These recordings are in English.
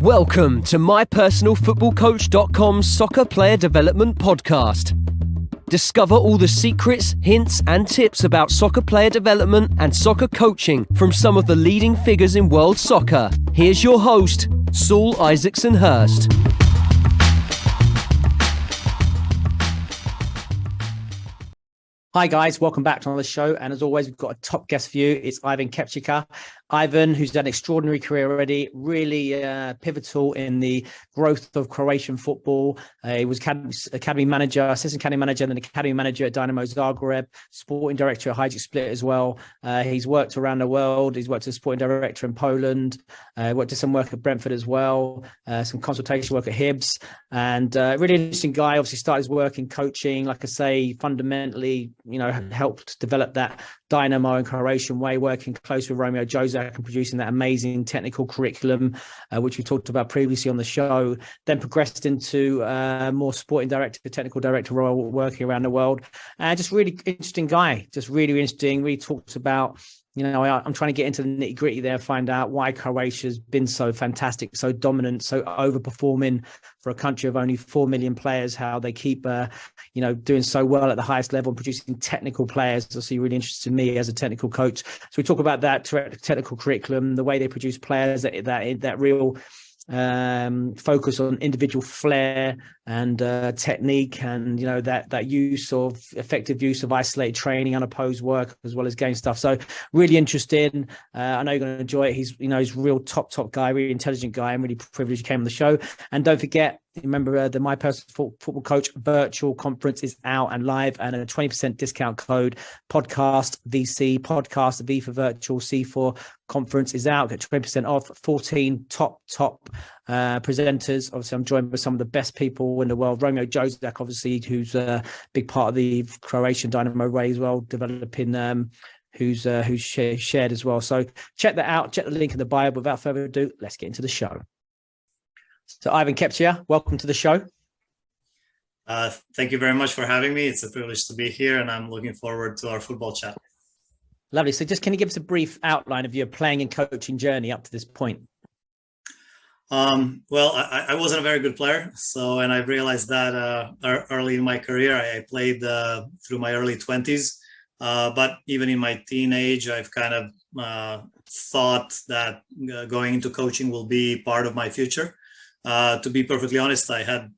Welcome to mypersonalfootballcoach.com's Soccer Player Development Podcast. Discover all the secrets, hints and tips about soccer player development and soccer coaching from some of the leading figures in world soccer. Here's your host, Saul Isaacson-Hurst. Hi guys, welcome back to another show. And as always, we've got a top guest for you. It's Ivan Kepcija. Ivan, who's done an extraordinary career already, really pivotal in the growth of Croatian football. He was academy manager, assistant academy manager, and then academy manager at Dynamo Zagreb, sporting director at Hajduk Split as well. He's worked around the world. He's worked as a sporting director in Poland, worked at some work at Brentford as well, some consultation work at Hibs, and really interesting guy. Obviously started his work in coaching, like I say, fundamentally, helped develop that Dynamo and Croatian way, working close with Romeo Josek and producing that amazing technical curriculum, which we talked about previously on the show. Then progressed into more sporting director, technical director role, working around the world. Just really interesting guy, just really interesting. Really talks about, I'm trying to get into the nitty gritty there, find out why Croatia's been so fantastic, so dominant, so overperforming for a country of only 4 million players, how they keep, doing so well at the highest level and producing technical players. So really interested me as a technical coach. So we talk about that technical curriculum, the way they produce players, that real focus on individual flair and technique, and that effective use of isolated training, unopposed work, as well as game stuff. So really interesting. I know you're going to enjoy it. He's a real top guy, really intelligent guy. I'm really privileged he came on the show. And don't forget, remember the My Personal Football Coach virtual conference is out and live, and a 20% discount code, podcast VC, podcast V for virtual, C for conference is out. Get 20% off. 14 top presenters. Obviously, I'm joined by some of the best people in the world. Romeo Josek, obviously, who's a big part of the Croatian Dynamo way as well, developing. Who's shared as well. So check that out. Check the link in the bio. But without further ado, let's get into the show. So Ivan Kepcija, welcome to the show. Thank you very much for having me. It's a privilege to be here, and I'm looking forward to our football chat. Lovely. So just can you give us a brief outline of your playing and coaching journey up to this point? Well, I wasn't a very good player. And I've realized that early in my career. I played through my early 20s. But even in my teenage, I've kind of thought that going into coaching will be part of my future. To be perfectly honest, I had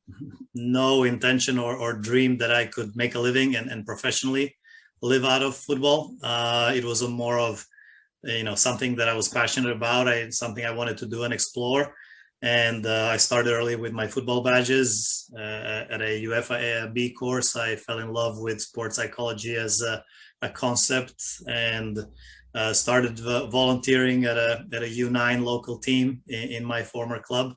no intention or dream that I could make a living and professionally live out of football. It was a more of, something that I was passionate about, something I wanted to do and explore. And I started early with my football badges at a UEFA B course. I fell in love with sports psychology as a concept, and started volunteering at a U9 local team in my former club.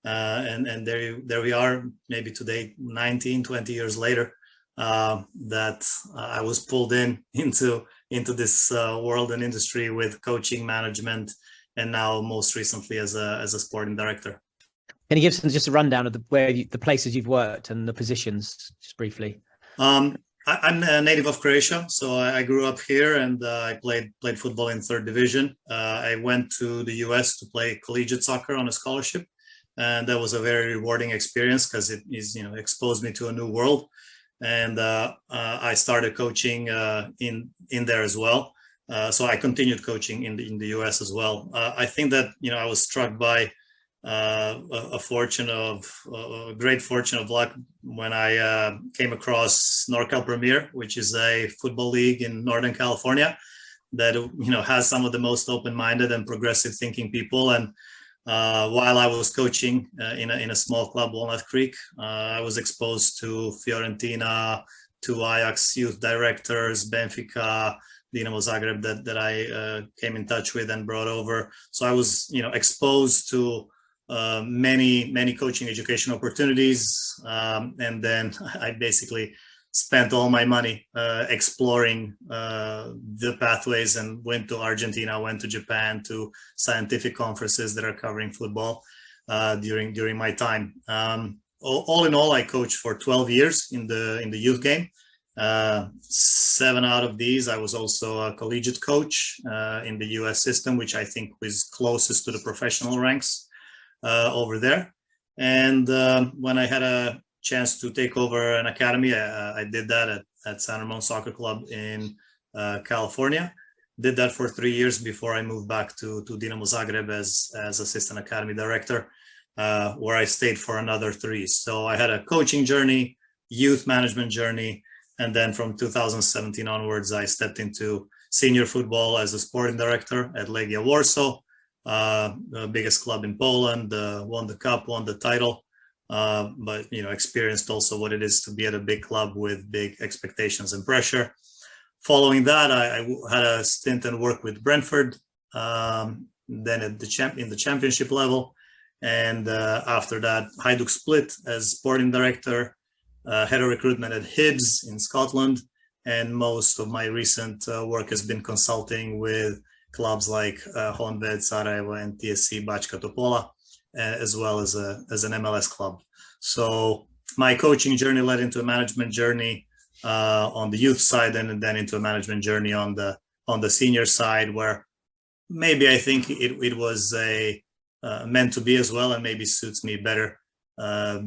And there we are, maybe today, 20 years later, that I was pulled into this world and industry with coaching, management, and now most recently as a sporting director. Can you give us just a rundown of the places you've worked and the positions, just briefly? I'm a native of Croatia, so I grew up here, and I played football in third division. I went to the US to play collegiate soccer on a scholarship. And that was a very rewarding experience because it exposed me to a new world. And I started coaching in there as well. So I continued coaching in the US as well. I think that I was struck by a great fortune of luck when I came across NorCal Premier, which is a football league in Northern California that has some of the most open-minded and progressive thinking people. And while I was coaching in a small club, Walnut Creek, I was exposed to Fiorentina, to Ajax youth directors, Benfica, Dinamo Zagreb that I came in touch with and brought over. So I was exposed to many coaching education opportunities, and then I basically spent all my money exploring the pathways, and went to Argentina, went to Japan, to scientific conferences that are covering football during my time. All in all, I coached for 12 years in the youth game. 7 out of these, I was also a collegiate coach in the US system, which I think was closest to the professional ranks. over there. And when I had a chance to take over an academy, I did that at San Ramon Soccer Club in California. Did that for 3 years before I moved back to Dinamo Zagreb as assistant academy director, where I stayed for another 3. So I had a coaching journey, youth management journey, and then from 2017 onwards, I stepped into senior football as a sporting director at Legia Warsaw, the biggest club in Poland, won the cup, won the title, but experienced also what it is to be at a big club with big expectations and pressure. Following that, I had a stint and work with Brentford, then in the championship level, and after that, Hajduk Split as sporting director, head of recruitment at Hibs in Scotland, and most of my recent work has been consulting with clubs like Honved, Sarajevo, and TSC Bačka Topola, as well as an MLS club. So my coaching journey led into a management journey on the youth side, and then into a management journey on the senior side, where maybe I think it was meant to be as well, and maybe suits me better,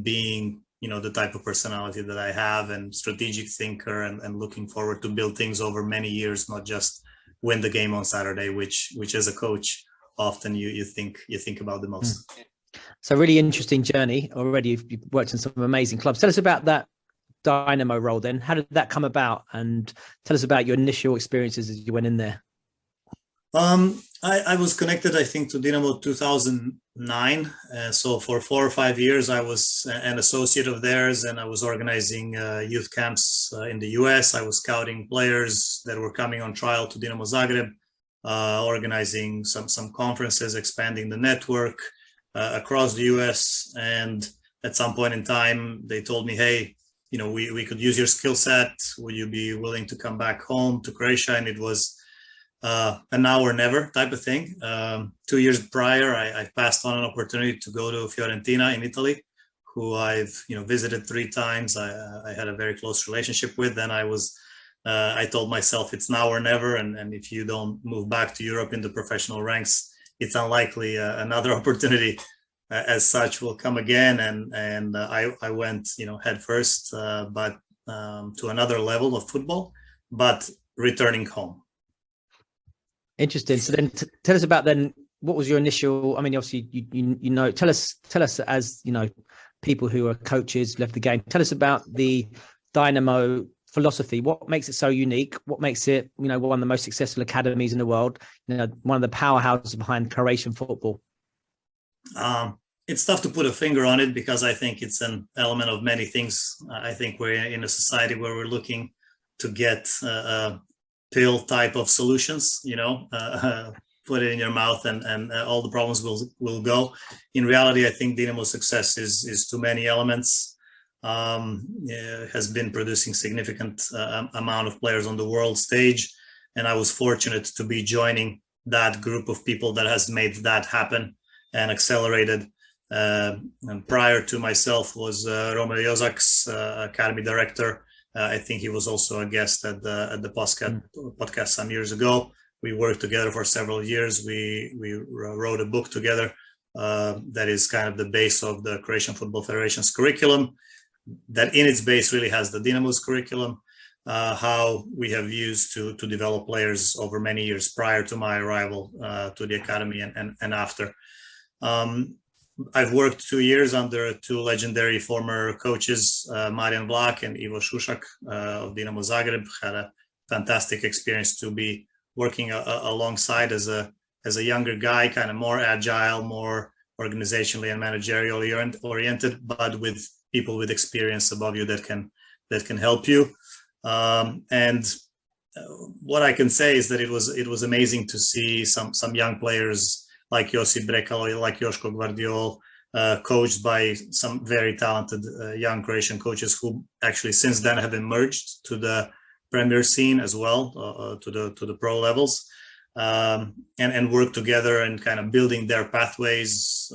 being the type of personality that I have, and strategic thinker, and looking forward to build things over many years, not just win the game on Saturday, which as a coach often you think about the most. So really interesting journey already. You've worked in some amazing clubs. Tell us about that Dynamo role then. How did that come about? And tell us about your initial experiences as you went in there. I was connected, I think, to Dinamo 2009. So for 4 or 5 years, I was an associate of theirs, and I was organizing youth camps in the US. I was scouting players that were coming on trial to Dinamo Zagreb, organizing some conferences, expanding the network across the US. And at some point in time, they told me, hey, we could use your skill set. Would you be willing to come back home to Croatia? And it was a now or never type of thing. 2 years prior, I passed on an opportunity to go to Fiorentina in Italy, who I've visited 3 times. I had a very close relationship with. And I told myself it's now or never, and if you don't move back to Europe in the professional ranks, it's unlikely another opportunity as such will come again. And I went head first, but to another level of football, but returning home. Interesting. So then tell us about then, what was your initial, I mean, obviously, tell us as, people who are coaches, left the game, tell us about the Dynamo philosophy. What makes it so unique? What makes it, one of the most successful academies in the world, one of the powerhouses behind Croatian football? It's tough to put a finger on it, because I think it's an element of many things. I think we're in a society where we're looking to get pill type of solutions, put it in your mouth and all the problems will go. In reality, I think Dynamo's success is too many elements. Has been producing significant amount of players on the world stage, and I was fortunate to be joining that group of people that has made that happen and accelerated. And prior to myself was Romeo Jozak's academy director. I think he was also a guest at the podcast some years ago. We worked together for several years. We wrote a book together that is kind of the base of the Croatian Football Federation's curriculum, that in its base really has the Dynamo's curriculum, how we have used to develop players over many years prior to my arrival to the academy and after. I've worked 2 years under 2 legendary former coaches, Marian Vlak and Ivo Šušak of Dinamo Zagreb. Had a fantastic experience to be working alongside as a younger guy, kind of more agile, more organizationally and managerially oriented, but with people with experience above you that can help you. And what I can say is that it was amazing to see some young players like Josip Brekalo, like Joško Gvardiol, coached by some very talented young Croatian coaches who actually since then have emerged to the Premier scene as well, to the pro levels, and work together and kind of building their pathways,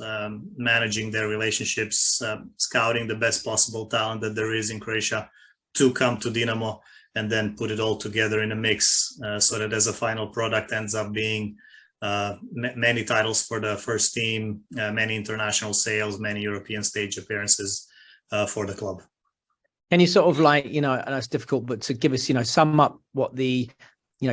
managing their relationships, scouting the best possible talent that there is in Croatia to come to Dynamo, and then put it all together in a mix so that as a final product ends up being many titles for the first team, many international sales, many European stage appearances for the club. Can you sort of like, I know it's difficult, but to give us, sum up what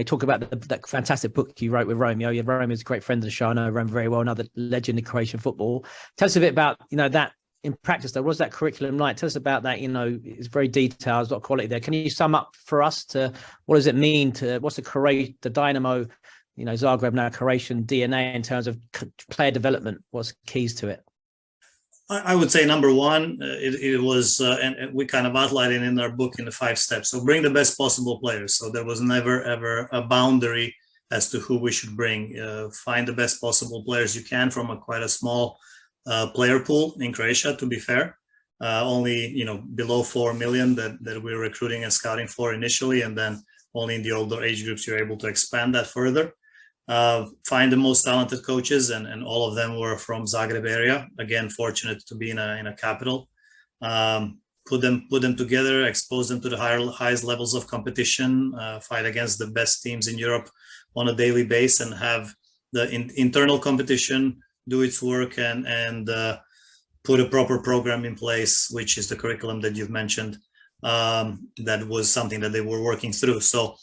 talk about that fantastic book you wrote with Romeo. Yeah, Romeo's a great friend of the show. I know Rome very well, another legend in Croatian football. Tell us a bit about, that in practice, though. What's that curriculum like? Tell us about that. It's very detailed, there's a lot of quality there. Can you sum up for us to what does it mean to what's the Dynamo, Zagreb, now Croatian DNA in terms of player development? What's keys to it? I would say number one, it was, and we kind of outlined it in our book in the 5 steps. So bring the best possible players. So there was never, ever a boundary as to who we should bring. Find the best possible players you can from quite a small player pool in Croatia, to be fair. Only, below 4 million that we're recruiting and scouting for initially. And then only in the older age groups, you're able to expand that further. Find the most talented coaches, and all of them were from Zagreb area. Again, fortunate to be in a capital. Put them together, expose them to the highest levels of competition, fight against the best teams in Europe on a daily basis, and have the internal competition do its work, and put a proper program in place, which is the curriculum that you've mentioned. That was something that they were working through. So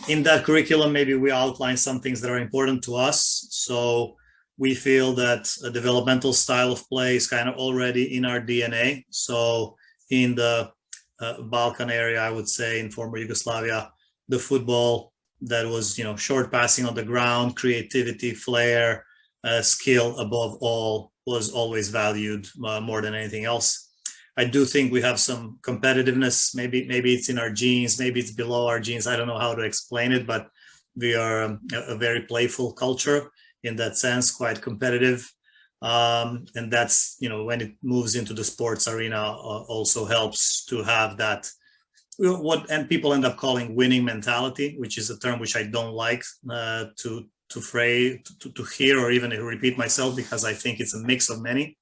in that curriculum, maybe we outline some things that are important to us. So we feel that a developmental style of play is kind of already in our DNA. So in the Balkan area, I would say in former Yugoslavia, the football that was, short passing on the ground, creativity, flair, skill above all was always valued more than anything else. I do think we have some competitiveness. Maybe it's in our genes, maybe it's below our genes. I don't know how to explain it, but we are a very playful culture in that sense, quite competitive. And that's, when it moves into the sports arena, also helps to have that, and people end up calling winning mentality, which is a term which I don't like to hear or even repeat myself, because I think it's a mix of many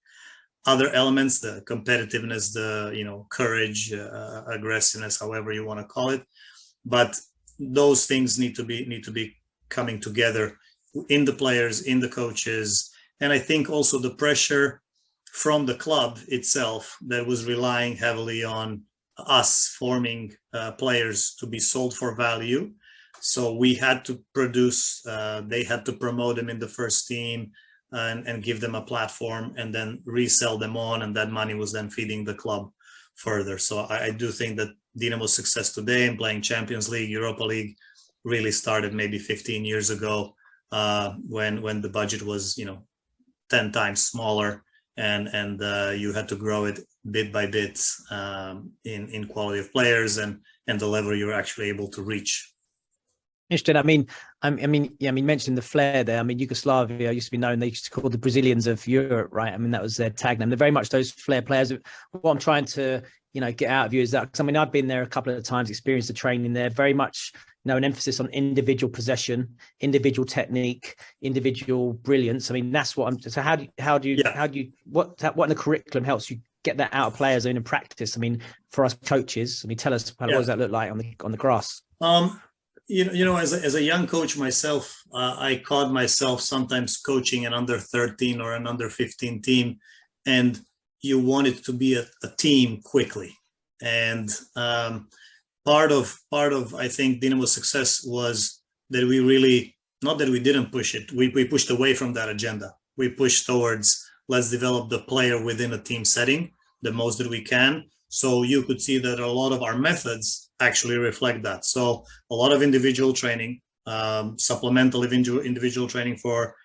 other elements, the competitiveness, the courage, aggressiveness, however you want to call it. But those things need to be coming together in the players, in the coaches. And I think also the pressure from the club itself that was relying heavily on us forming players to be sold for value. So we had to produce, they had to promote them in the first team, and give them a platform, and then resell them on, and that money was then feeding the club further. So I do think that Dynamo's success today in playing Champions League, Europa League, really started maybe 15 years ago, when the budget was 10 times smaller, and you had to grow it bit by bit in quality of players and the level you were actually able to reach. Interesting. Mentioning the flair there. Yugoslavia used to be known, they used to call the Brazilians of Europe, right? That was their tag name. They're very much those flair players. What I'm trying to, get out of you is that, because I've been there a couple of times, experienced the training there, very much, an emphasis on individual possession, individual technique, individual brilliance. That's what so how do you, what in the curriculum helps you get that out of players in practice? For us coaches, tell us, what does that look like on the grass? As a young coach myself, I caught myself sometimes coaching an under 13 or an under 15 team, and you want it to be a team quickly. And part of I think Dynamo's success was that we really, not that we didn't push it, we pushed away from that agenda. We pushed towards, let's develop the player within a team setting the most that we can. So you could see that a lot of our methods actually reflect that. So a lot of individual training, supplemental individual training for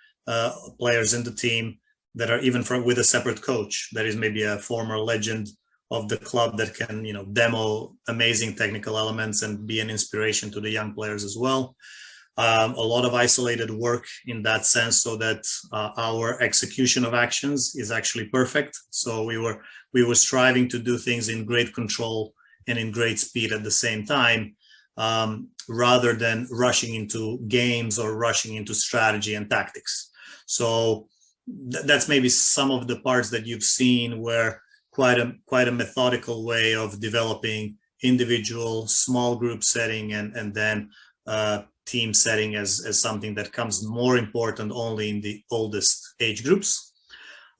players in the team that are even with a separate coach that is maybe a former legend of the club that can, demo amazing technical elements and be an inspiration to the young players as well. A lot of isolated work in that sense, so that our execution of actions is actually perfect. So we were striving to do things in great control and in great speed at the same time, rather than rushing into games or rushing into strategy and tactics. So that's maybe some of the parts that you've seen, where quite a methodical way of developing individual small group setting, and then team setting as something that comes more important only in the oldest age groups.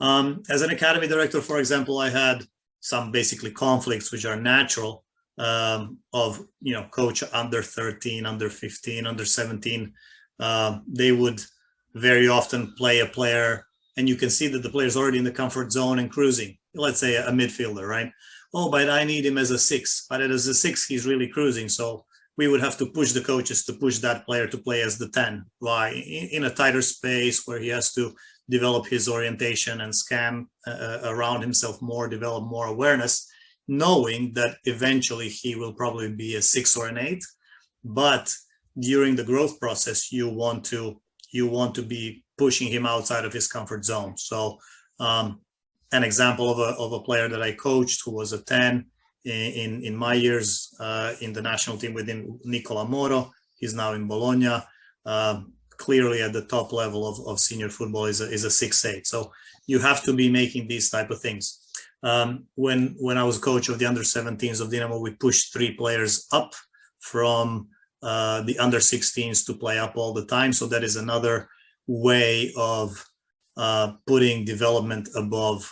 As an academy director, for example, I had some basically conflicts which are natural of, coach under 13, under 15, under 17. They would very often play a player, and you can see that the player is already in the comfort zone and cruising. Let's say a midfielder, right? Oh, but I need him as a 6. But as a 6, he's really cruising. So we would have to push the coaches to push that player to play as the 10. Why? In a tighter space where he has to develop his orientation and scan around himself more, develop more awareness, knowing that eventually he will probably be a 6 or an 8. But during the growth process, you want to be pushing him outside of his comfort zone. So an example of a player that I coached who was a 10 in my years in the national team within Nicola Moro. He's now in Bologna. Clearly at the top level of senior football is a 6-8. So you have to be making these type of things. When I was coach of the under 17s of Dinamo, we pushed 3 players up from the under 16s to play up all the time. So that is another way of putting development above,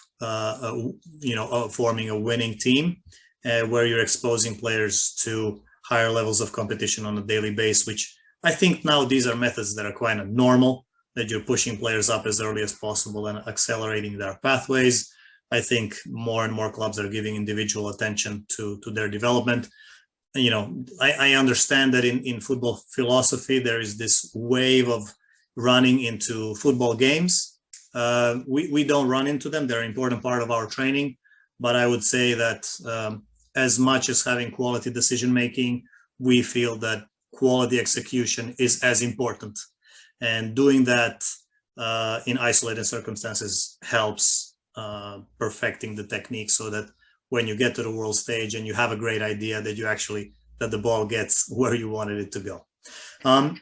forming a winning team where you're exposing players to higher levels of competition on a daily basis, which I think now these are methods that are quite normal, that you're pushing players up as early as possible and accelerating their pathways. I think more and more clubs are giving individual attention to their development. I understand that in football philosophy, there is this wave of running into football games. We don't run into them. They're an important part of our training. But I would say that as much as having quality decision-making, we feel that quality execution is as important. And doing that in isolated circumstances helps perfecting the technique so that when you get to the world stage and you have a great idea that the ball gets where you wanted it to go. That's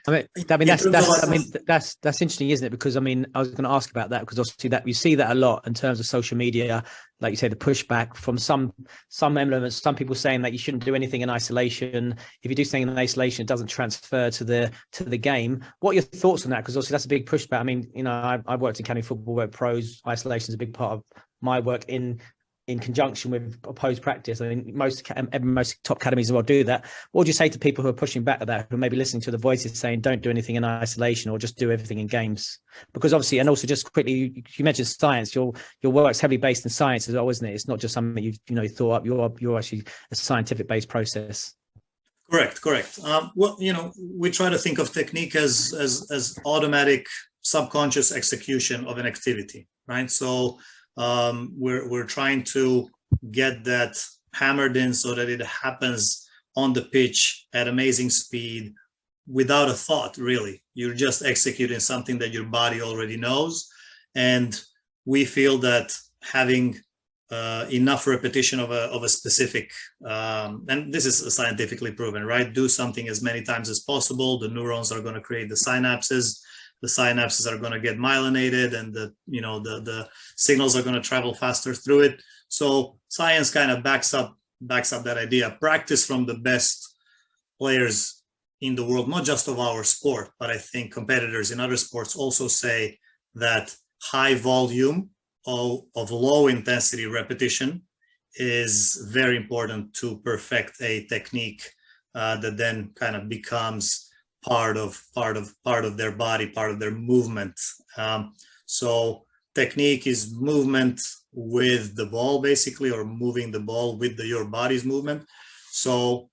interesting, isn't it? Because I was going to ask about that because obviously that you see that a lot in terms of social media, like you say, the pushback from some elements, some people saying that you shouldn't do anything in isolation. If you do something in isolation, it doesn't transfer to the game. What are your thoughts on that? Because obviously that's a big pushback. I've worked in county football where pros isolation is a big part of my work in conjunction with opposed practice. I think most top academies will do that. What would you say to people who are pushing back at that, who are maybe listening to the voices saying don't do anything in isolation or just do everything in games? Because obviously, and also just quickly, you mentioned science. Your work's heavily based in science as well, isn't it? It's not just something you thought up. You're actually a scientific based process. Correct. We try to think of technique as automatic, subconscious execution of an activity, right? So we're trying to get that hammered in so that it happens on the pitch at amazing speed without a thought, really. You're just executing something that your body already knows. And we feel that having enough repetition of a specific, and this is scientifically proven, right? Do something as many times as possible. The neurons are going to create the synapses. The synapses are going to get myelinated and the signals are going to travel faster through it. So science kind of backs up that idea. Practice from the best players in the world, not just of our sport, but I think competitors in other sports also say that high volume of low intensity repetition is very important to perfect a technique that then kind of becomes part of their body, part of their movement. So technique is movement with the ball, basically, or moving the ball with your body's movement. So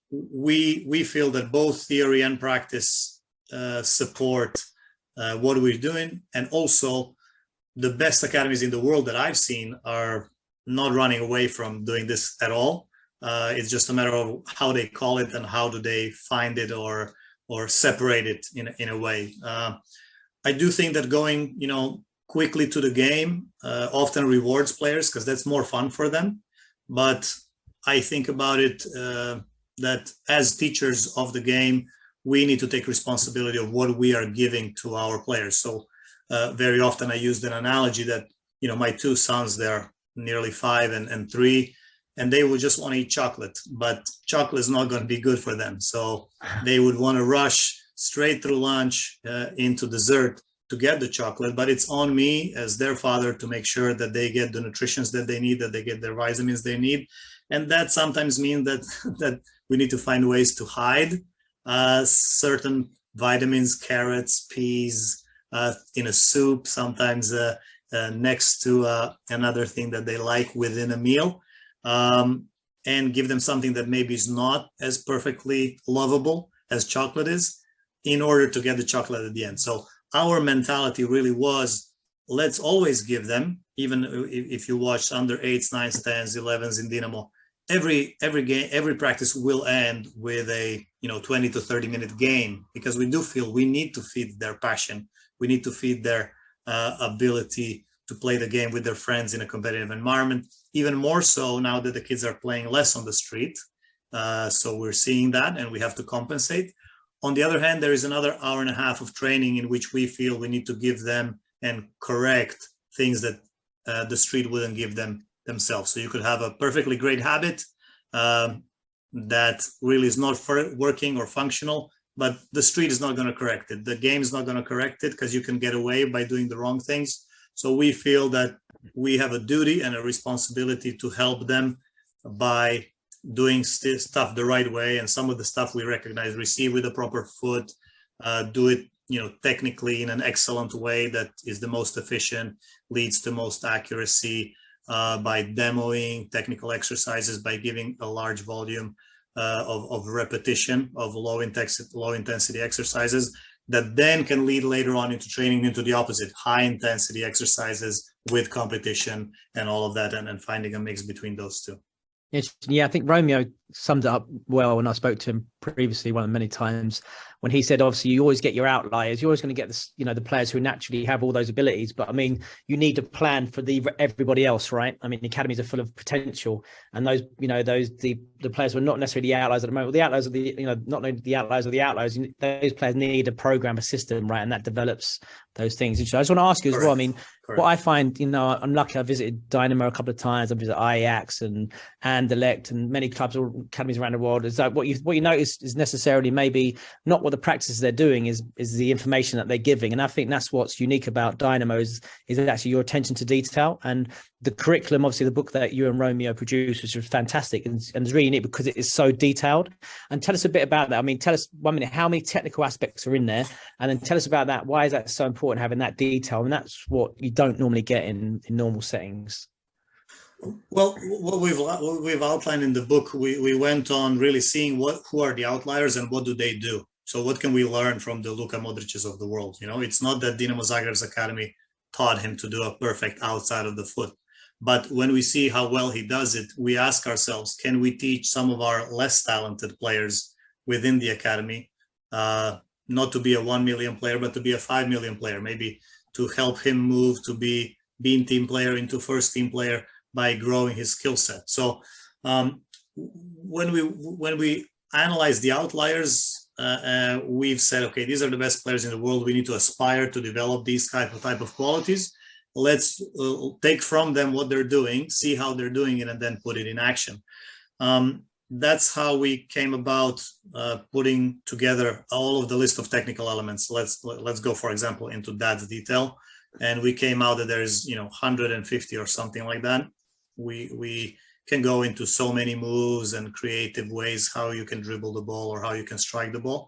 we feel that both theory and practice support what we're doing. And also the best academies in the world that I've seen are not running away from doing this at all. It's just a matter of how they call it and how do they find it or separate it in a way. I do think that going, quickly to the game often rewards players because that's more fun for them. But I think about it that as teachers of the game, we need to take responsibility of what we are giving to our players. So very often I used an analogy that, my 2 sons, they're nearly 5 and 3, and they would just want to eat chocolate, but chocolate is not going to be good for them. So they would want to rush straight through lunch into dessert to get the chocolate, but it's on me as their father to make sure that they get the nutritions that they need, that they get their vitamins they need. And that sometimes means that we need to find ways to hide certain vitamins, carrots, peas, in a soup, sometimes next to another thing that they like within a meal, and give them something that maybe is not as perfectly lovable as chocolate is, in order to get the chocolate at the end. So our mentality really was, let's always give them, even if you watch under 8s, 9s, 10s, 11s in Dinamo, every game, every practice will end with a 20 to 30 minute game, because we do feel we need to feed their passion. We need to feed their ability to play the game with their friends in a competitive environment, even more so now that the kids are playing less on the street. So we're seeing that, and we have to compensate. On the other hand, there is another hour and a half of training in which we feel we need to give them and correct things that the street wouldn't give them themselves. So you could have a perfectly great habit that really is not working or functional, but the street is not going to correct it. The game is not going to correct it, because you can get away by doing the wrong things. So we feel that we have a duty and a responsibility to help them by doing stuff the right way. And some of the stuff we recognize: receive with the proper foot, do it technically in an excellent way that is the most efficient, leads to most accuracy, by demoing technical exercises, by giving a large volume of repetition of low intensity exercises that then can lead later on into training into the opposite, high intensity exercises with competition and all of that, and finding a mix between those two. Yeah, I think Romeo summed it up well when I spoke to him previously, one of many times, when he said, obviously, you always get your outliers. You're always going to get this, the players who naturally have all those abilities. But I mean, you need to plan for everybody else, right? I mean, the academies are full of potential, and those, the players who are not necessarily the outliers at the moment. The outliers are not only the outliers of the outliers. Those players need a program, a system, right? And that develops those things. So I just want to ask you as well. I mean, what I find, I'm lucky. I visited Dynamo a couple of times. I visited Ajax and Anderlecht and many clubs or academies around the world. Is that what you notice is necessarily maybe not what the practices they're doing is the information that they're giving. And I think that's what's unique about Dynamo is actually your attention to detail, and the curriculum. Obviously, the book that you and Romeo produced, which was fantastic and it's really unique because it is so detailed. And tell us a bit about that. I mean, tell us 1 minute how many technical aspects are in there, and then tell us about that. Why is that so important, having that detail? And that's what you don't normally get in normal settings. Well, what we've outlined in the book, we went on really seeing who are the outliers and what do they do. So what can we learn from the Luka Modric's of the world? It's not that Dinamo Zagreb's academy taught him to do a perfect outside of the foot, but when we see how well he does it, we ask ourselves, can we teach some of our less talented players within the academy not to be a 1 million player, but to be a 5 million player, maybe to help him move to be being team player into first team player by growing his skill set. So when we analyze the outliers, we've said, okay, these are the best players in the world. We need to aspire to develop these type of qualities. Let's take from them what they're doing, see how they're doing it, and then put it in action. That's how we came about putting together all of the list of technical elements. Let's go, for example, into that detail. And we came out that there's 150 or something like that. We can go into so many moves and creative ways how you can dribble the ball or how you can strike the ball.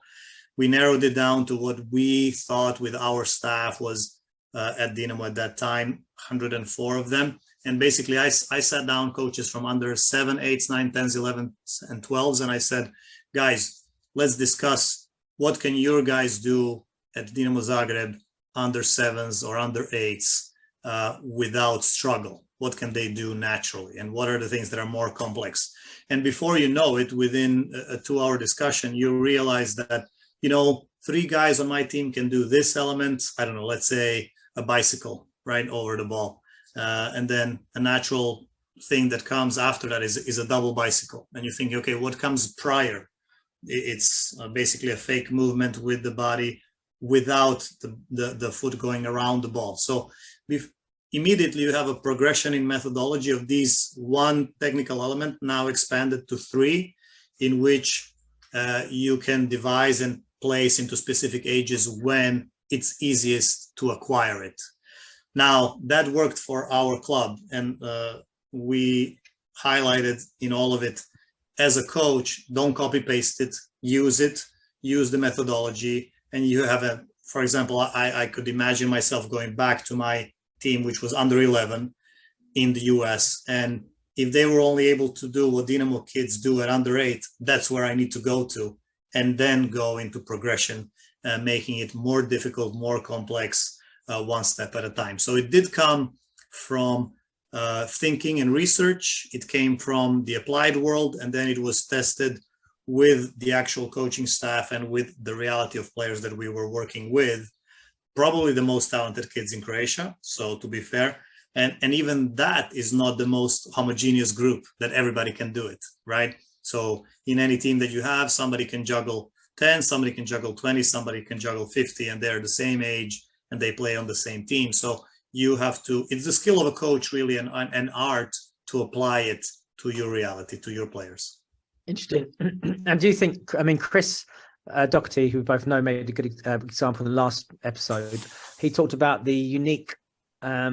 We narrowed it down to what we thought with our staff was at Dinamo at that time, 104 of them. And basically I sat down coaches from under 7, 8s, 9, 10s, 11s, and 12s. And I said, guys, let's discuss what can your guys do at Dinamo Zagreb under 7s or under 8s without struggle. What can they do naturally? And what are the things that are more complex? And before you know it, within a 2-hour discussion, you realize that, 3 guys on my team can do this element. I don't know, let's say a bicycle, right, over the ball. And then a natural thing that comes after that is a double bicycle. And you think, okay, what comes prior? It's basically a fake movement with the body without the foot going around the ball. So immediately you have a progression in methodology of these 1 technical element now expanded to 3, in which you can devise and place into specific ages when it's easiest to acquire it. Now, that worked for our club, and we highlighted in all of it, as a coach, don't copy paste it, use the methodology, and you have for example, I could imagine myself going back to my team, which was under 11 in the US, and if they were only able to do what Dinamo kids do at under 8, that's where I need to go to, and then go into progression, making it more difficult, more complex, one step at a time. So it did come from thinking and research. It came from the applied world, and then it was tested with the actual coaching staff and with the reality of players that we were working with, probably the most talented kids in Croatia. So to be fair, and even that is not the most homogeneous group that everybody can do it, right? So in any team that you have, somebody can juggle 10, somebody can juggle 20, somebody can juggle 50, and they're the same age and they play on the same team. So you have to, it's the skill of a coach really, and an art to apply it to your reality, to your players. Interesting. And do you think, I mean, Chris Doherty, who we both know, made a good example in the last episode. He talked about the unique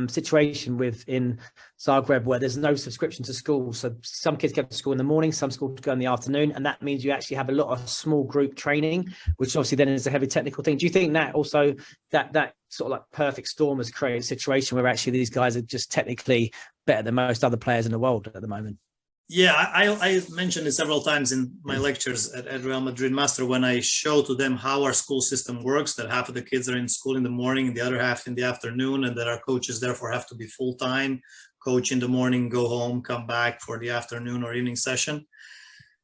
situation within Zagreb where there's no subscription to school. So some kids go to school in the morning, some schools go in the afternoon, and that means you actually have a lot of small group training, which obviously then is a heavy technical thing. Do you think that also that sort of like perfect storm has created a situation where actually these guys are just technically better than most other players in the world at the moment? Yeah, I mentioned it several times in my lectures at Real Madrid Master when I show to them how our school system works, that half of the kids are in school in the morning and the other half in the afternoon, and that our coaches therefore have to be full-time, coach in the morning, go home, come back for the afternoon or evening session.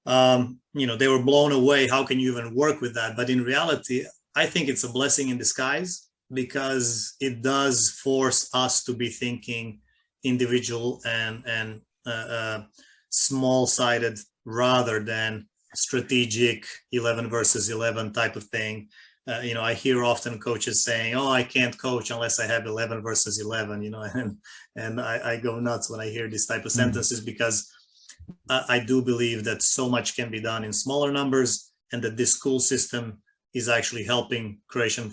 They were blown away. How can you even work with that? But in reality, I think it's a blessing in disguise, because it does force us to be thinking individual and small-sided rather than strategic 11 versus 11 type of thing. I hear often coaches saying, "Oh, I can't coach unless I have 11 versus 11," and I go nuts when I hear this type of sentences, because I do believe that so much can be done in smaller numbers, and that this school system is actually helping Croatian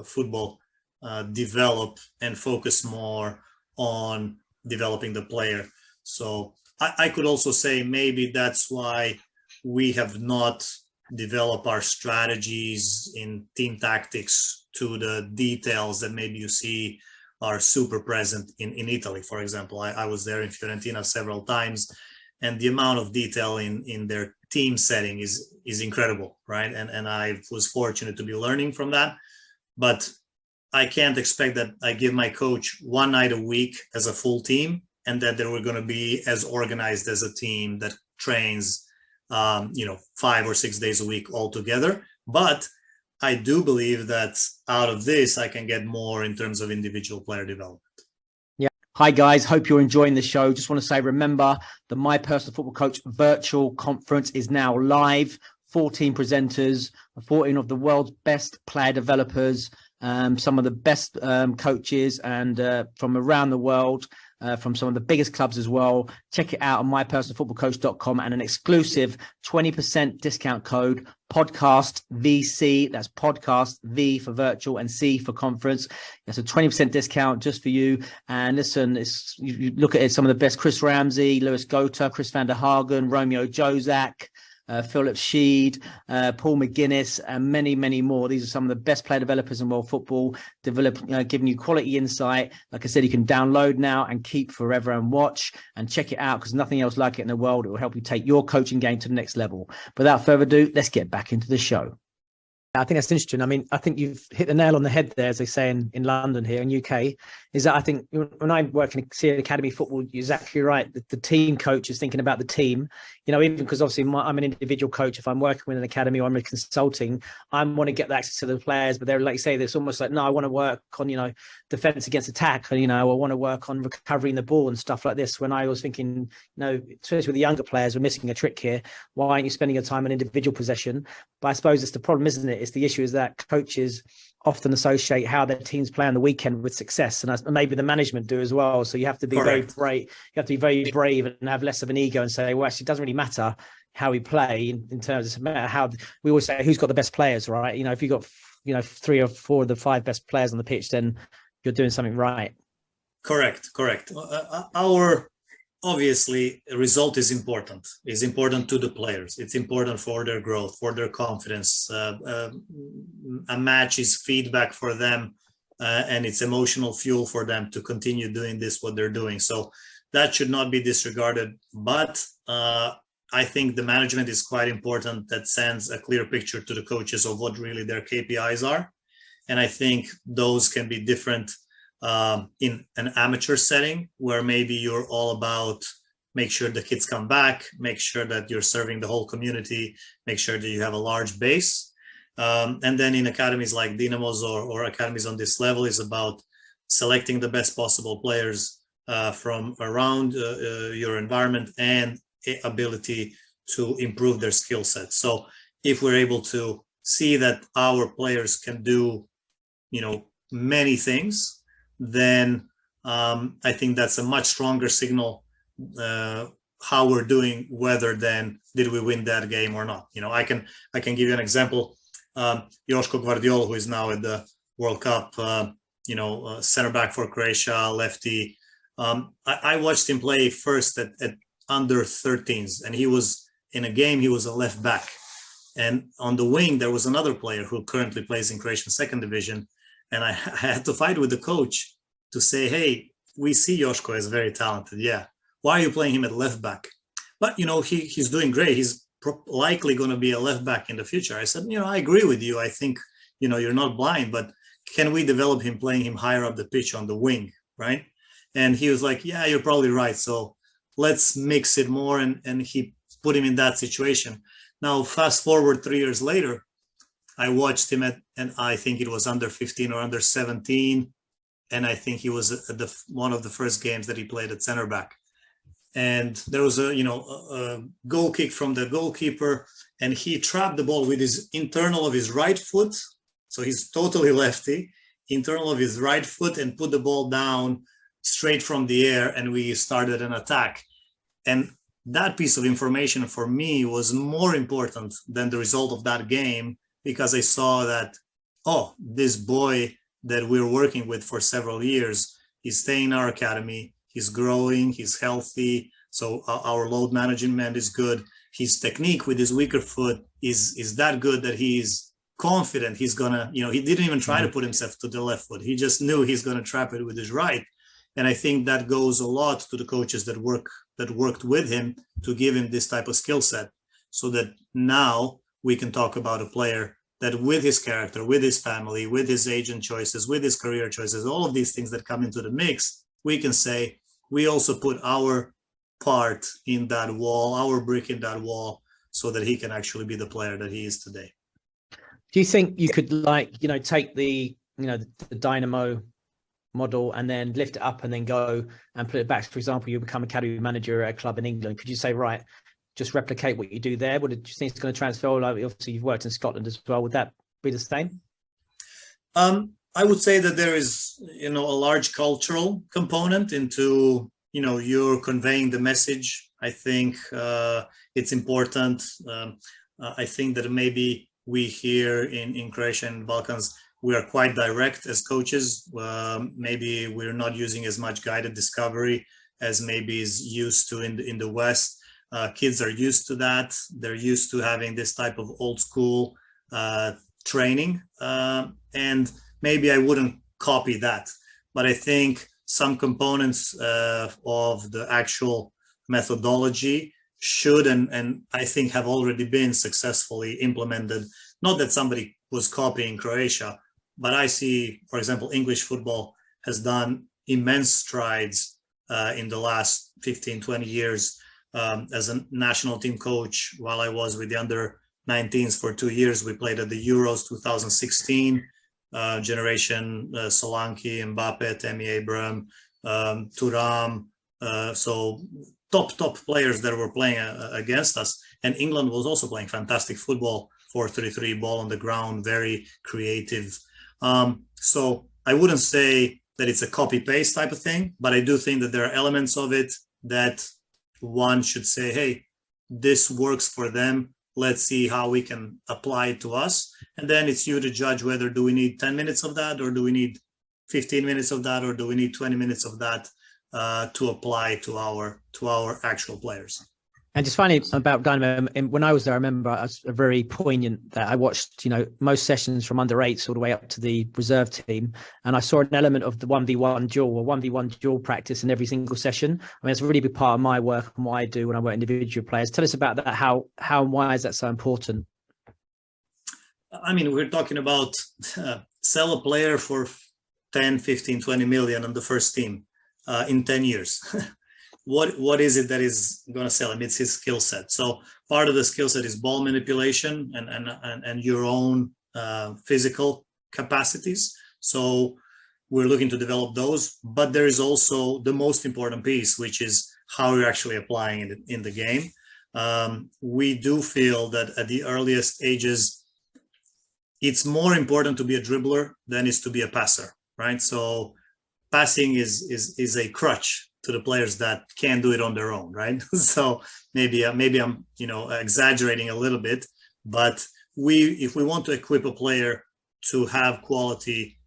football develop and focus more on developing the player. So I could also say maybe that's why we have not developed our strategies in team tactics to the details that maybe you see are super present in Italy, for example. I was there in Fiorentina several times, and the amount of detail in their team setting is incredible, right? And I was fortunate to be learning from that. But I can't expect that I give my coach one night a week as a full team, and that they were going to be as organized as a team that trains, 5 or 6 days a week all together. But I do believe that out of this, I can get more in terms of individual player development. Yeah. Hi, guys. Hope you're enjoying the show. Just want to say, remember, the My Personal Football Coach virtual conference is now live. 14 presenters, 14 of the world's best player developers, some of the best coaches, and from around the world. From some of the biggest clubs as well. Check it out on mypersonalfootballcoach.com, and an exclusive 20% discount code, podcast VC. That's podcast V for virtual and C for conference. That's a 20% discount just for you. And listen, you look at it, some of the best: Chris Ramsey, Lewis Gota, Chris van der Hagen, Romeo Jozak, Philip Sheed, Paul McGuinness, and many, many more. These are some of the best player developers in world football, giving you quality insight. Like I said, you can download now and keep forever and watch and check it out, because nothing else like it in the world. It will help you take your coaching game to the next level. Without further ado, let's get back into the show. I think that's interesting. I mean, I think you've hit the nail on the head there, as they say in London here in UK, is that I think when I work in academy football, you're exactly right. The team coach is thinking about the team, even because obviously I'm an individual coach. If I'm working with an academy or I'm consulting, I want to get the access to the players, but they're like you say, it's almost like, no, I want to work on, defense against attack, or, I want to work on recovering the ball and stuff like this. When I was thinking, especially with the younger players, we're missing a trick here. Why aren't you spending your time on individual possession? But I suppose it's the problem, isn't it? It's the issue is that coaches often associate how their teams play on the weekend with success, and maybe the management do as well. So you have to be very brave. You have to be very brave and have less of an ego and say, well, actually, it doesn't really matter. how we play in terms of how we always say who's got the best players, right? If you've got 3 or 4 of the 5 best players on the pitch, then you're doing something right. Correct. Our obviously result is important. It's important to the players. It's important for their growth, for their confidence. A match is feedback for them, and it's emotional fuel for them to continue doing what they're doing. So that should not be disregarded. But I think the management is quite important, that sends a clear picture to the coaches of what really their KPIs are. And I think those can be different in an amateur setting, where maybe you're all about make sure the kids come back, make sure that you're serving the whole community, make sure that you have a large base. And then in academies like Dynamo's or academies on this level is about selecting the best possible players from around your environment and ability to improve their skill set. So if we're able to see that our players can do, many things, then I think that's a much stronger signal how we're doing, whether then did we win that game or not. I can give you an example. Joško Gvardiol, who is now at the World Cup, center back for Croatia, lefty. I watched him play first at under 13s, and he was in a game, he was a left back. And on the wing, there was another player who currently plays in Croatian second division. And I had to fight with the coach to say, hey, we see Joško is very talented. Yeah. Why are you playing him at left back? But, he's doing great. He's likely going to be a left back in the future. I said, I agree with you. I think, you're not blind, but can we develop him, playing him higher up the pitch on the wing, right? And he was like, yeah, you're probably right. So let's mix it more. And he put him in that situation. Now, fast forward 3 years later, I watched him and I think it was under 15 or under 17. And I think he was at one of the first games that he played at center back. And there was a goal kick from the goalkeeper, and he trapped the ball with his internal of his right foot. So he's totally lefty, internal of his right foot, and put the ball down straight from the air. And we started an attack. And that piece of information for me was more important than the result of that game, because I saw that, this boy that we're working with for several years, he's staying in our academy, he's growing, he's healthy, so our load management is good. His technique with his weaker foot is that good that he's confident he's gonna, he didn't even try to put himself to the left foot. He just knew he's gonna trap it with his right. And I think that goes a lot to the coaches that worked with him to give him this type of skill set, so that now we can talk about a player that, with his character, with his family, with his agent choices, with his career choices, all of these things that come into the mix, we can say we also put our part in that wall, our brick in that wall, so that he can actually be the player that he is today. Do you think you could take the Dynamo model and then lift it up and then go and put it back? For example, you become academy manager at a club in England. Could you say, right, just replicate what you do there? Do you think it's going to transfer? Like, obviously, you've worked in Scotland as well. Would that be the same? I would say that there is, a large cultural component into, you're conveying the message. I think it's important. I think that maybe we here in Croatia and Balkans, we are quite direct as coaches. Maybe we're not using as much guided discovery as maybe is used to in the West. Kids are used to that. They're used to having this type of old school training. And maybe I wouldn't copy that. But I think some components of the actual methodology should and I think have already been successfully implemented. Not that somebody was copying Croatia, but I see, for example, English football has done immense strides in the last 15, 20 years. As a national team coach, while I was with the under 19s for 2 years, we played at the Euros 2016, generation Solanke, Mbappe, Tammy Abraham, Thuram. So top players that were playing against us. And England was also playing fantastic football, 4-3-3, ball on the ground, very creative. So I wouldn't say that it's a copy-paste type of thing, but I do think that there are elements of it that one should say, hey, this works for them. Let's see how we can apply it to us. And then it's you to judge whether do we need 10 minutes of that, or do we need 15 minutes of that, or do we need 20 minutes of that to apply to our actual players. And just finally about Dynamo, when I was there, I remember it was very poignant that I watched, most sessions from under 8s all the way up to the reserve team. And I saw an element of the 1v1 duel or 1v1 duel practice in every single session. I mean, it's a really big part of my work and what I do when I work individual players. Tell us about that. How and why is that so important? I mean, we're talking about sell a player for 10, 15, 20 million on the first team in 10 years. What is it that is going to sell him? It's his skill set. So part of the skill set is ball manipulation and your own physical capacities. So we're looking to develop those, but there is also the most important piece, which is how you're actually applying it in the game. We do feel that at the earliest ages, it's more important to be a dribbler than is to be a passer, right? So passing is a crutch to the players that can't do it on their own, right? So maybe I'm exaggerating a little bit, but if we want to equip a player to have quality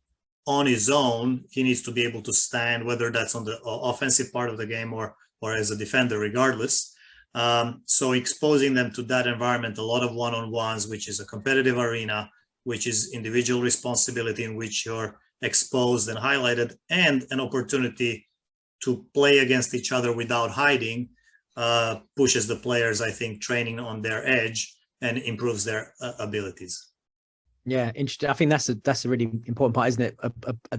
on his own, he needs to be able to stand, whether that's on the offensive part of the game or as a defender, regardless. So exposing them to that environment, a lot of one-on-ones, which is a competitive arena, which is individual responsibility in which you're exposed and highlighted, and an opportunity to play against each other without hiding, pushes the players, I think, training on their edge and improves their abilities. Yeah, interesting. I think that's a really important part, isn't it?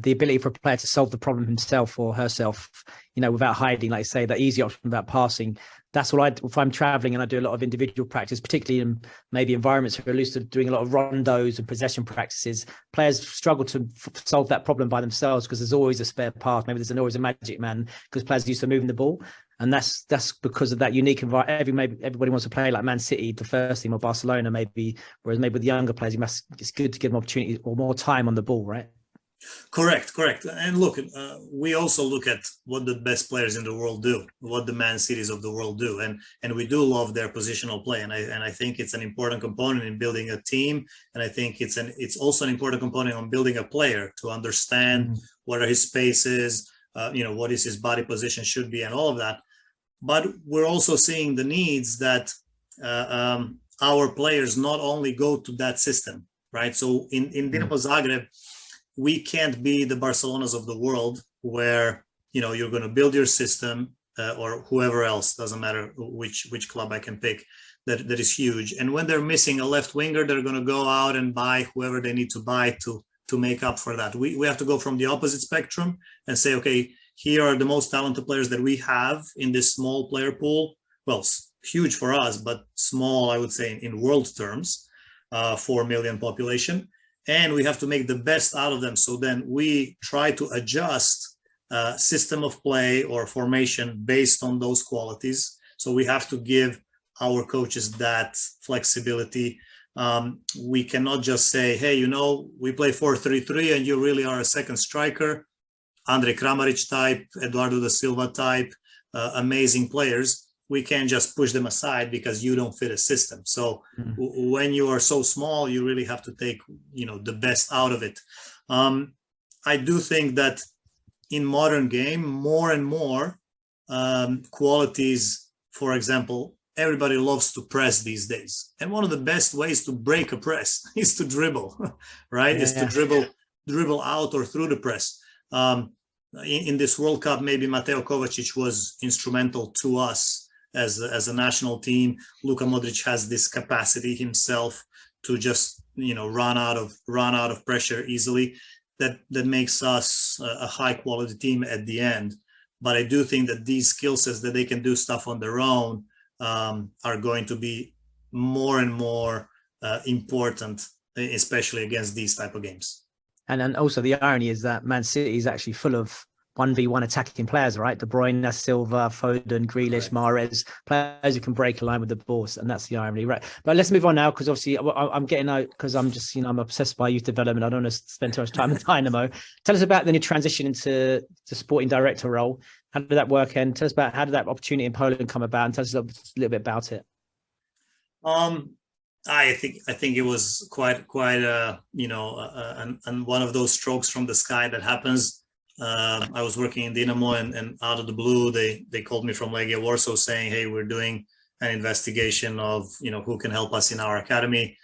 The ability for a player to solve the problem himself or herself, without hiding, like I say, that easy option without passing. That's what if I'm traveling and I do a lot of individual practice, particularly in maybe environments who are used to doing a lot of rondos and possession practices, players struggle to solve that problem by themselves because there's always a spare pass. Maybe there's always a magic man because players are used to moving the ball. And that's because of that unique environment. Everybody wants to play like Man City, the first team, or Barcelona, maybe. Whereas maybe with the younger players, it's good to give them opportunity or more time on the ball, right? Correct. And look, we also look at what the best players in the world do, what the Man Cities of the world do, and we do love their positional play. And I think it's an important component in building a team. And I think it's also an important component on building a player to understand what are his spaces, what is his body position should be, and all of that. But we're also seeing the needs that our players not only go to that system, right? So in Dinamo Zagreb, we can't be the Barcelonas of the world where, you're going to build your system or whoever else, doesn't matter which club I can pick, that is huge. And when they're missing a left winger, they're going to go out and buy whoever they need to buy to make up for that. We have to go from the opposite spectrum and say, okay, here are the most talented players that we have in this small player pool. Well, huge for us, but small, I would say, in world terms, 4 million population. And we have to make the best out of them. So then we try to adjust system of play or formation based on those qualities. So we have to give our coaches that flexibility. We cannot just say, hey, we play 4-3-3 and you really are a second striker. Andre Kramaric type, Eduardo da Silva type, amazing players. We can't just push them aside because you don't fit a system. So when you are so small, you really have to take, the best out of it. I do think that in modern game, more and more qualities, for example, everybody loves to press these days. And one of the best ways to break a press is to dribble, right? Yeah. Is to dribble out or through the press. In this World Cup, maybe Mateo Kovacic was instrumental to us as a national team. Luka Modric has this capacity himself to just run out of pressure easily. That makes us a high quality team at the end. But I do think that these skill sets that they can do stuff on their own are going to be more and more important, especially against these type of games. And also the irony is that Man City is actually full of 1v1 attacking players, right? De Bruyne, Silva, Foden, Grealish, Mahrez, players who can break a line with the balls, and that's the irony, right? But let's move on now, because obviously I'm getting out because I'm just, I'm obsessed by youth development. I don't want to spend too much time at Dynamo. Tell us about then your transition into the sporting director role. How did that work? And tell us about how did that opportunity in Poland come about? And tell us a little bit about it. I think it was quite and one of those strokes from the sky that happens. I was working in Dinamo, and out of the blue, they called me from Legia Warsaw saying, "Hey, we're doing an investigation of who can help us in our academy.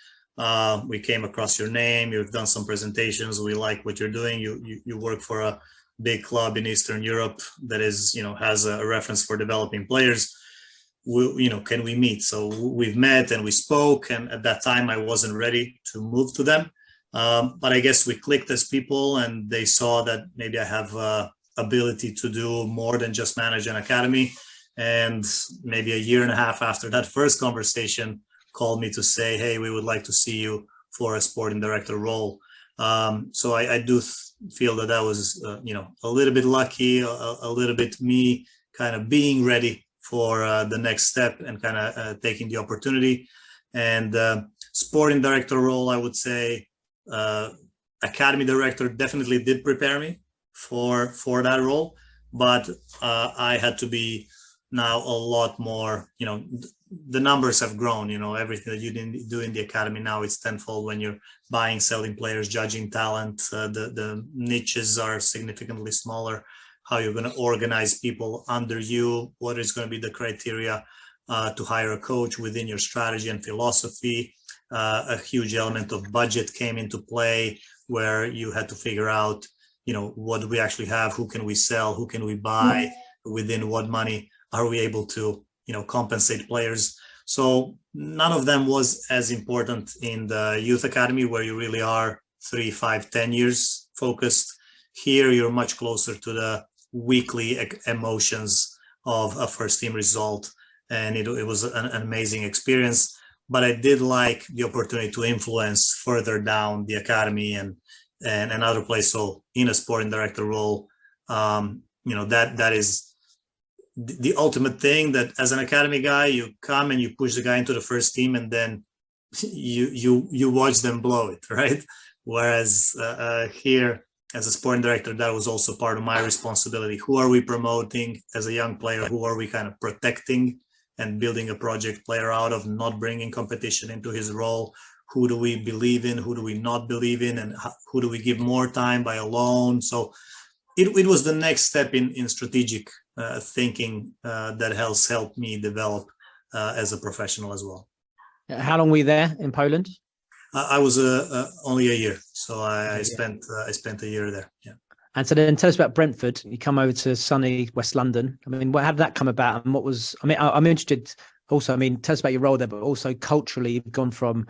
We came across your name. You've done some presentations. We like what you're doing. You work for a big club in Eastern Europe that is has a reference for developing players. Can we meet?" So we've met and we spoke, and at that time I wasn't ready to move to them, but I guess we clicked as people, and they saw that maybe I have ability to do more than just manage an academy. And maybe a year and a half after that first conversation, called me to say, "Hey, we would like to see you for a sporting director role." So I do feel that was a little bit lucky, a little bit me kind of being ready for the next step and kind of taking the opportunity. And sporting director role, I would say, academy director definitely did prepare me for that role, but I had to be now a lot more. The numbers have grown. Everything that you didn't do in the academy now, it's tenfold when you're buying, selling players, judging talent. The niches are significantly smaller. How you're going to organize people under you, what is going to be the criteria to hire a coach within your strategy and philosophy. A huge element of budget came into play, where you had to figure out, what do we actually have? Who can we sell? Who can we buy? Within what money are we able to, compensate players? So none of them was as important in the youth academy, where you really are 3, 5, 10 years focused. Here, you're much closer to the weekly emotions of a first team result, and it was an amazing experience. But I did like the opportunity to influence further down the academy and another place. So in a sporting director role, that is the ultimate thing, that as an academy guy, you come and you push the guy into the first team, and then you watch them blow it, right? Whereas here, as a sporting director, that was also part of my responsibility. Who are we promoting as a young player? Who are we kind of protecting and building a project player out of, not bringing competition into his role? Who do we believe in? Who do we not believe in? And who do we give more time by a loan? So it was the next step in strategic thinking that has helped me develop as a professional as well. How long were you there in Poland? I was only a year, so I spent a year there. Yeah. And so then tell us about Brentford. You come over to sunny West London. I mean, how did that come about? And what was? I mean, I'm interested. Also, I mean, tell us about your role there, but also culturally, you've gone from,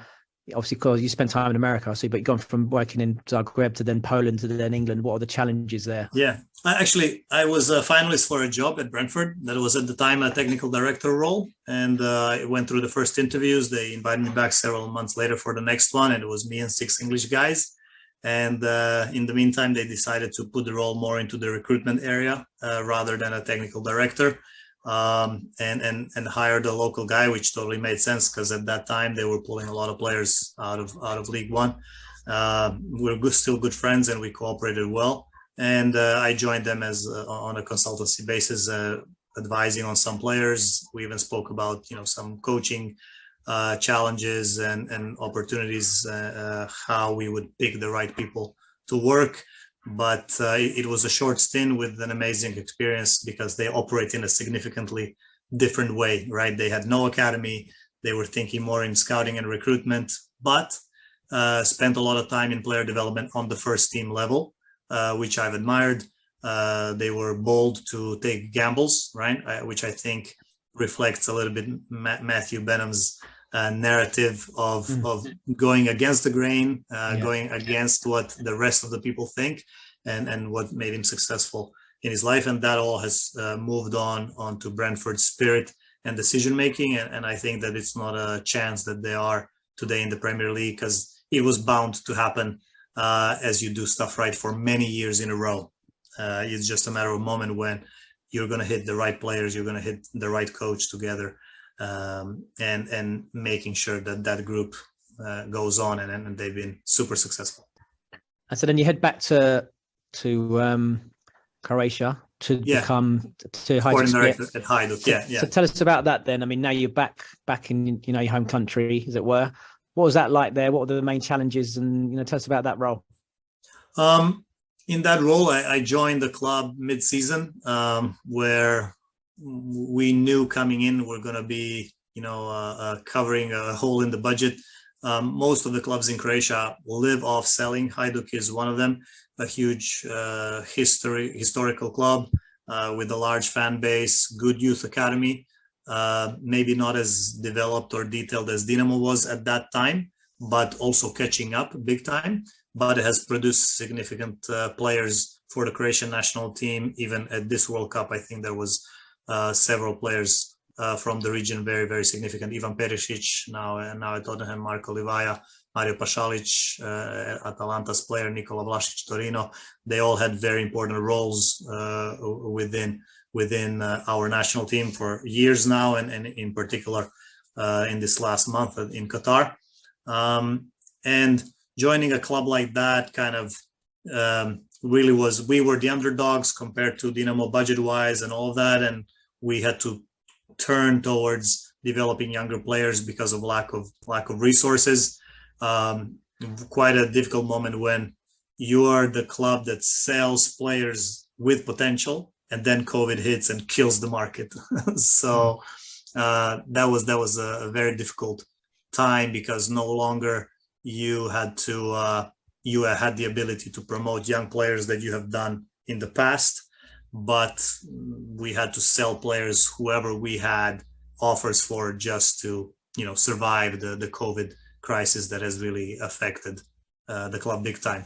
obviously, because you spent time in America, I see, but you've gone from working in Zagreb to then Poland to then England. What are the challenges there? Yeah, I was a finalist for a job at Brentford. That was at the time a technical director role, and I went through the first interviews. They invited me back several months later for the next one, and it was me and 6 English guys. And in the meantime, they decided to put the role more into the recruitment area rather than a technical director. And hired a local guy, which totally made sense, because at that time they were pulling a lot of players out of League One. We're still good friends, and we cooperated well. And I joined them as on a consultancy basis, advising on some players. We even spoke about some coaching challenges and opportunities, how we would pick the right people to work. But it was a short stint with an amazing experience, because they operate in a significantly different way, right? They had no academy. They were thinking more in scouting and recruitment, but spent a lot of time in player development on the first team level, which I've admired. They were bold to take gambles, right? Which I think reflects a little bit Matthew Benham's narrative of going against the grain, going against what the rest of the people think, and what made him successful in his life. And that all has moved on to Brentford's spirit and decision making. And I think that it's not a chance that they are today in the Premier League, because it was bound to happen as you do stuff right for many years in a row. It's just a matter of moment when you're going to hit the right players, you're going to hit the right coach together, and making sure that group goes on, and they've been super successful. And so then you head back to Croatia to become to sporting Hajduk Split. director at Hajduk. Yeah. So tell us about that then. I mean, now you're back in your home country, as it were. What was that like there? What were the main challenges? And tell us about that role. In that role, I joined the club mid-season, where we knew coming in we're going to be, covering a hole in the budget. Most of the clubs in Croatia live off selling. Hajduk is one of them, a huge historical club with a large fan base, good youth academy, maybe not as developed or detailed as Dinamo was at that time, but also catching up big time. But it has produced significant players for the Croatian national team. Even at this World Cup, I think there was several players from the region, very, very significant. Ivan Perisic, now at Tottenham, Marko Livaja, Mario Pasalic, Atalanta's player, Nikola Vlasic, Torino. They all had very important roles within our national team for years now, and in particular in this last month in Qatar. And joining a club like that kind of really we were the underdogs compared to Dinamo budget-wise and all of that, and we had to turn towards developing younger players because of lack of resources. Quite a difficult moment when you are the club that sells players with potential, and then COVID hits and kills the market. So that was a very difficult time, because no longer you had the ability to promote young players that you have done in the past, but we had to sell players whoever we had offers for, just to survive the COVID crisis that has really affected the club big time.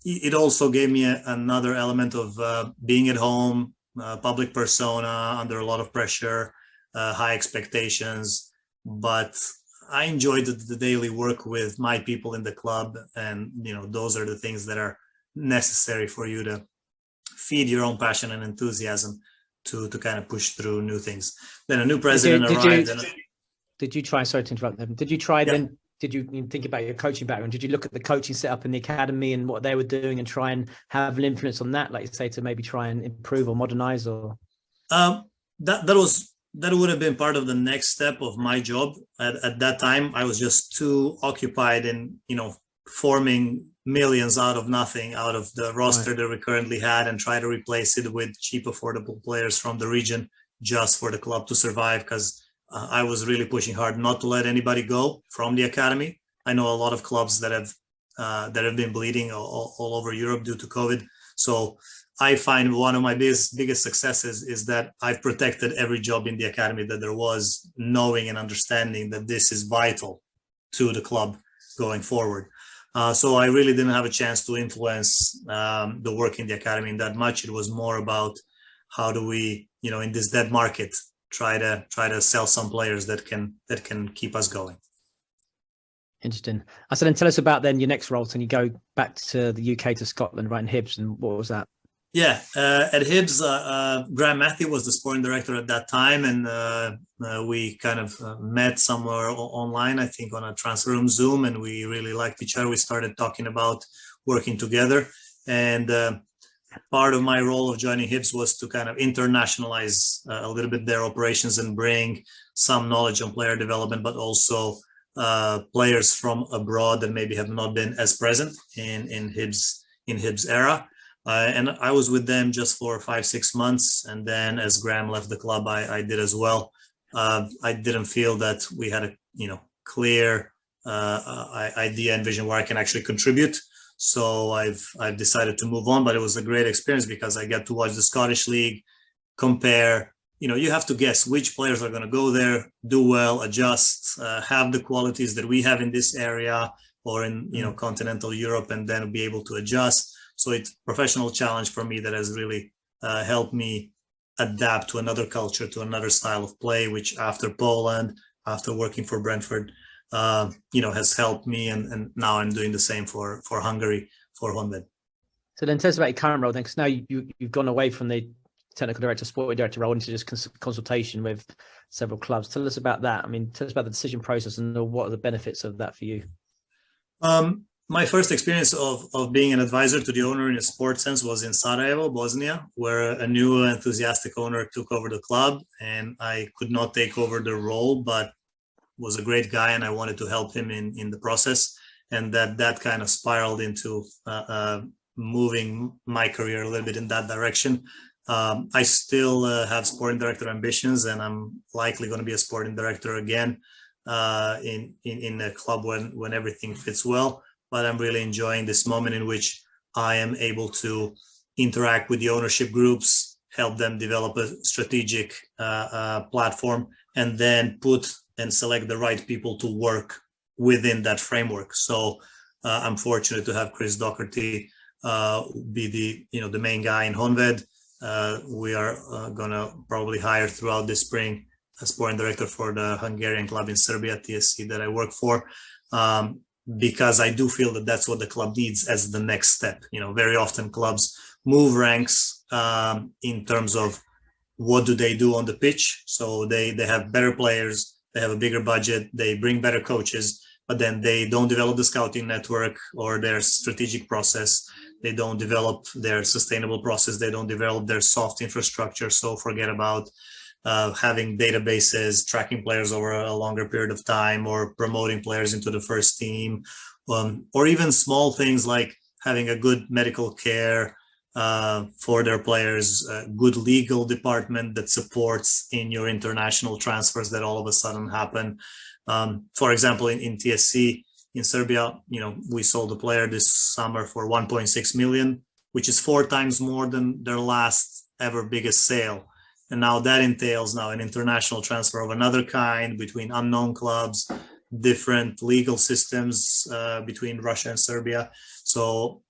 It also gave me another element of being at home, public persona, under a lot of pressure, high expectations, but I enjoyed the daily work with my people in the club, and those are the things that are necessary for you to feed your own passion and enthusiasm to kind of push through new things. Then a new president arrived. Did you try? Sorry to interrupt them. Did you try then? Did you think about your coaching background? Did you look at the coaching setup in the academy and what they were doing and try and have an influence on that, like you say, to maybe try and improve or modernize? Or that would have been part of the next step of my job. At that time, I was just too occupied in, forming millions out of nothing, out of the roster that we currently had, and try to replace it with cheap, affordable players from the region just for the club to survive. Because I was really pushing hard not to let anybody go from the academy. I know a lot of clubs that have been bleeding all over Europe due to COVID. So I find one of my biggest successes is that I've protected every job in the academy that there was, knowing and understanding that this is vital to the club going forward. So I really didn't have a chance to influence the work in the academy that much. It was more about how do we, in this dead market, try to sell some players that can keep us going. Interesting. I said, and tell us about then your next role. So you go back to the UK, to Scotland, right, in Hibs, and what was that? Yeah, at Hibs, Graham Matthew was the sporting director at that time, and we kind of met somewhere online, I think on a transfer room Zoom, and we really liked each other. We started talking about working together, and part of my role of joining Hibs was to kind of internationalize a little bit their operations and bring some knowledge on player development, but also players from abroad that maybe have not been as present in Hibs era. And I was with them just for 5-6 months, and then as Graham left the club, I did as well. I didn't feel that we had a clear idea and vision where I can actually contribute. So I've decided to move on, but it was a great experience because I get to watch the Scottish League, compare. You have to guess which players are going to go there, do well, adjust, have the qualities that we have in this area or in continental Europe, and then be able to adjust. So it's a professional challenge for me that has really helped me adapt to another culture, to another style of play, which after Poland, after working for Brentford, has helped me. And now I'm doing the same for Hungary, for Honved. So then tell us about your current role then, because now you've gone away from the technical director, sporting director role into just consultation with several clubs. Tell us about that. I mean, tell us about the decision process and what are the benefits of that for you? My first experience of being an advisor to the owner in a sports sense was in Sarajevo, Bosnia, where a new enthusiastic owner took over the club, and I could not take over the role, but was a great guy, and I wanted to help him in the process. And that kind of spiraled into moving my career a little bit in that direction. I still have sporting director ambitions, and I'm likely going to be a sporting director again in a club when everything fits well. But I'm really enjoying this moment in which I am able to interact with the ownership groups, help them develop a strategic platform, and then put and select the right people to work within that framework. So I'm fortunate to have Chris Doherty be the main guy in Honved. We are gonna probably hire throughout this spring a sporting director for the Hungarian club in Serbia, TSC, that I work for. Because I do feel that that's what the club needs as the next step. Very often clubs move ranks in terms of what do they do on the pitch. So they have better players, they have a bigger budget, they bring better coaches, but then they don't develop the scouting network or their strategic process. They don't develop their sustainable process. They don't develop their soft infrastructure. So forget about having databases, tracking players over a longer period of time, or promoting players into the first team, or even small things like having a good medical care for their players, a good legal department that supports in your international transfers that all of a sudden happen. For example, in TSC in Serbia, we sold a player this summer for 1.6 million, which is 4 times more than their last ever biggest sale. And now that entails now an international transfer of another kind between unknown clubs, different legal systems between Russia and Serbia. So,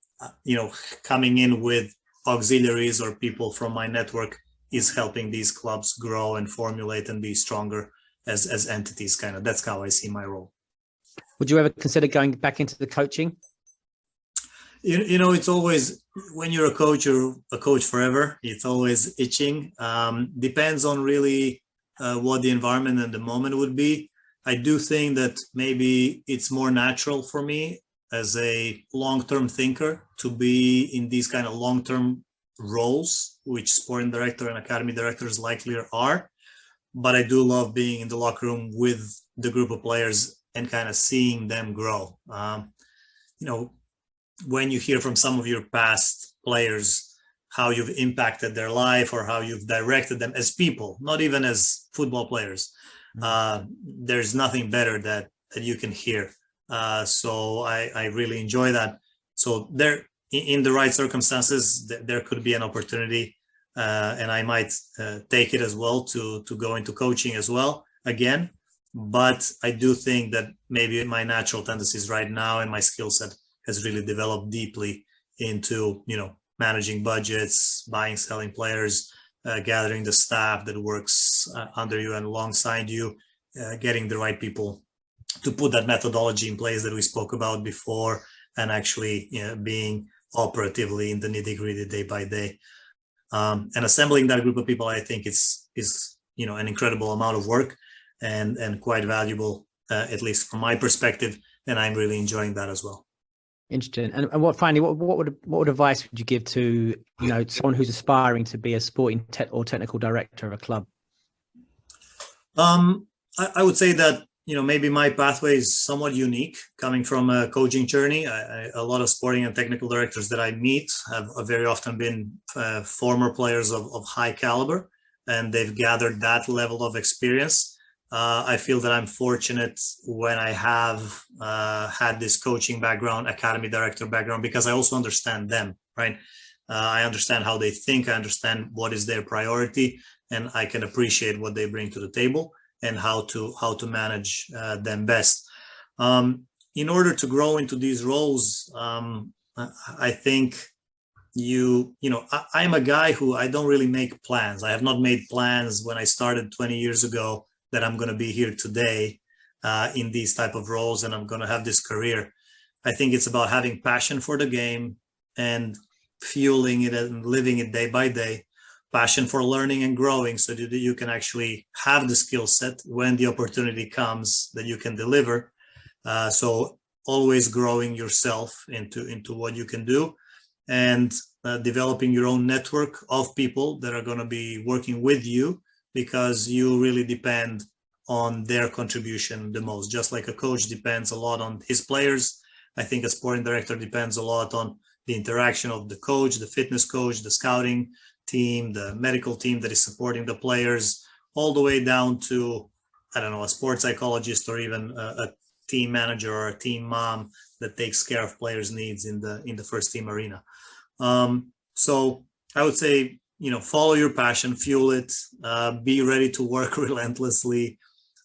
coming in with auxiliaries or people from my network is helping these clubs grow and formulate and be stronger as entities. That's how I see my role. Would you ever consider going back into the coaching? It's always, when you're a coach forever. It's always itching. Depends on really what the environment and the moment would be. I do think that maybe it's more natural for me as a long-term thinker to be in these kind of long-term roles, which sporting director and academy directors likely are. But I do love being in the locker room with the group of players and kind of seeing them grow. When you hear from some of your past players how you've impacted their life or how you've directed them as people, not even as football players, there's nothing better that you can hear. So I really enjoy that. So there, in the right circumstances, there could be an opportunity, and I might take it as well to go into coaching as well again. But I do think that maybe my natural tendencies right now and my skill set has really developed deeply into, managing budgets, buying, selling players, gathering the staff that works under you and alongside you, getting the right people to put that methodology in place that we spoke about before, and actually being operatively in the nitty-gritty day by day. And assembling that group of people, I think is an incredible amount of work and quite valuable, at least from my perspective, and I'm really enjoying that as well. Interesting. And what would advice would you give to someone who's aspiring to be a sporting or technical director of a club? I would say that maybe my pathway is somewhat unique, coming from a coaching journey. A lot of sporting and technical directors that I meet have very often been former players of high caliber, and they've gathered that level of experience. I feel that I'm fortunate when I have had this coaching background, academy director background, because I also understand them, right? I understand how they think, I understand what is their priority, and I can appreciate what they bring to the table and how to manage them best. In order to grow into these roles, I think I'm a guy who I don't really make plans. I have not made plans when I started 20 years ago that I'm going to be here today in these type of roles and I'm going to have this career. I think it's about having passion for the game and fueling it and living it day by day, passion for learning and growing so that you can actually have the skill set when the opportunity comes that you can deliver. So always growing yourself into what you can do, and developing your own network of people that are going to be working with you, because you really depend on their contribution the most. Just like a coach depends a lot on his players, I think a sporting director depends a lot on the interaction of the coach, the fitness coach, the scouting team, the medical team that is supporting the players, all the way down to, I don't know, a sports psychologist, or even a team manager or a team mom that takes care of players' needs in the first team arena. So I would say, follow your passion, fuel it, be ready to work relentlessly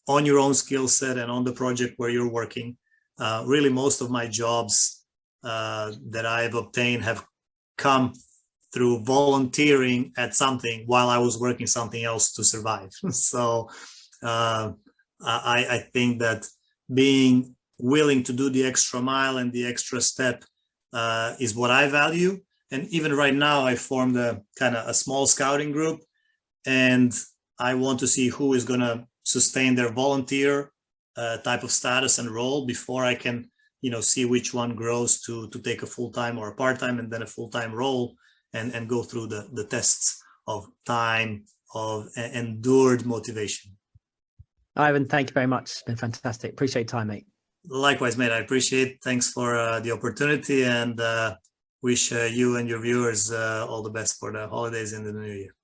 on your own skill set and on the project where you're working. Really, most of my jobs that I've obtained have come through volunteering at something while I was working something else to survive. So I think that being willing to do the extra mile and the extra step is what I value. And even right now, I formed a small scouting group, and I want to see who is going to sustain their volunteer type of status and role before I can, see which one grows to take a full-time or a part-time and then a full-time role, and go through the tests of time, of endured motivation. Ivan, thank you very much. It's been fantastic. Appreciate your time, mate. Likewise, mate. I appreciate it. Thanks for the opportunity, and wish you and your viewers all the best for the holidays in the new year.